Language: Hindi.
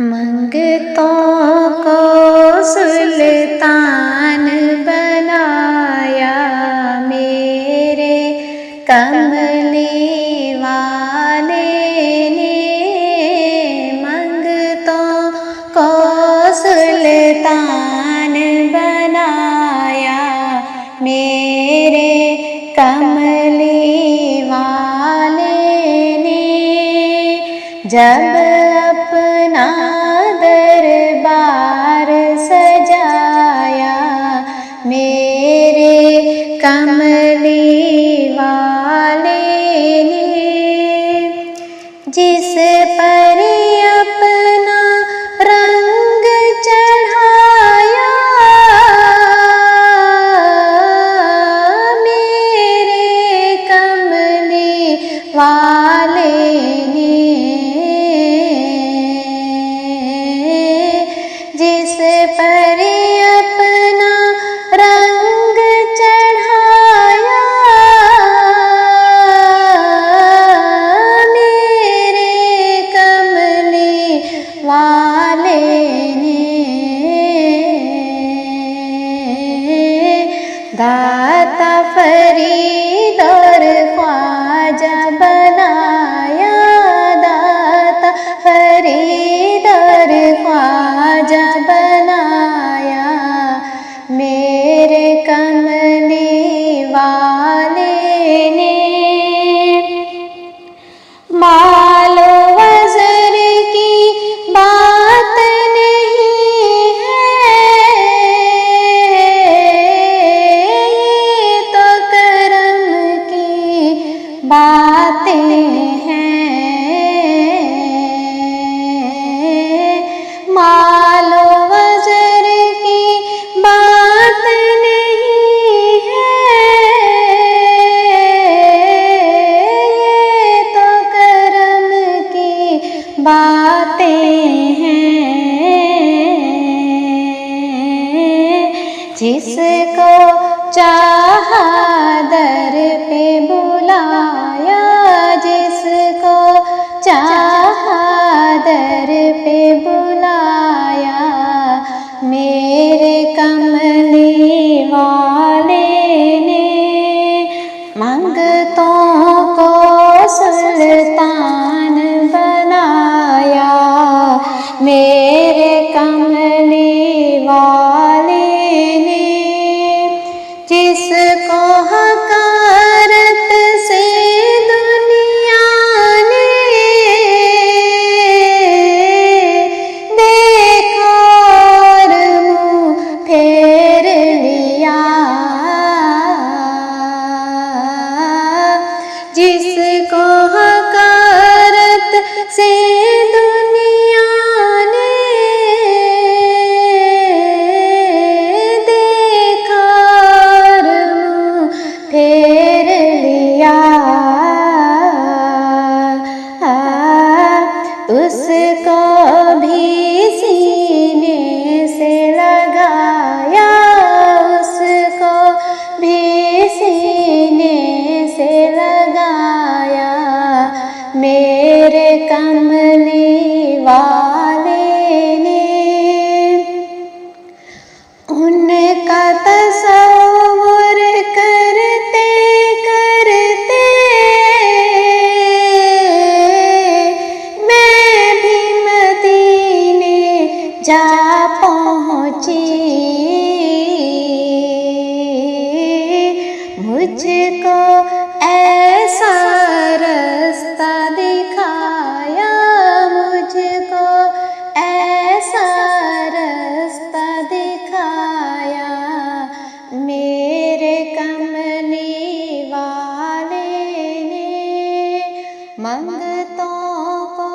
मंगतों को सुल्तान बनाया मेरे कमली वाले ने। मंगतों को सुल्तान बनाया मेरे कमली वाले ने। जब अपना दरबार सजाया मेरे कमली वाले ने। जिस पर अपना रंग चढ़ाया मेरे कमली वाले ने। जिस पर अपना रंग चढ़ाया मेरे कमली वाले ने। दाता फरीद और ख्वाजा बनाया। दाता फरीद और ख्वाजा बनाया मेरे कमली वाले ने। मालो वज़र की बात नहीं है, ये तो करम की बातें हैं। मालो वज़र की बात नहीं है, ये तो करम की बातें हैं। जिसको चाहा दर पे बुलाया, जिसको चाहा दर पे बुलाया मेरे कमली वाले ने। मंगतों को सुल्तान बनाया मेरे कमली वाले ने। जिसको हकारत से दुनिया ने देखा और मुँह फेर लिया। जिसको हकारत से दुनिया ने देखा और मुँह फेर लिया, उसको भी सीने से लगाया, उसको भी सीने से लगाया मेरे कमली वाले ने। उनका तसव्वुर करते करते मैं भी मदीने जा पहुँची। मुझको ऐसा रास्ता दिखाया, मुझको ऐसा रास्ता दिखाया मेरे कमली वाले ने। मंगतों को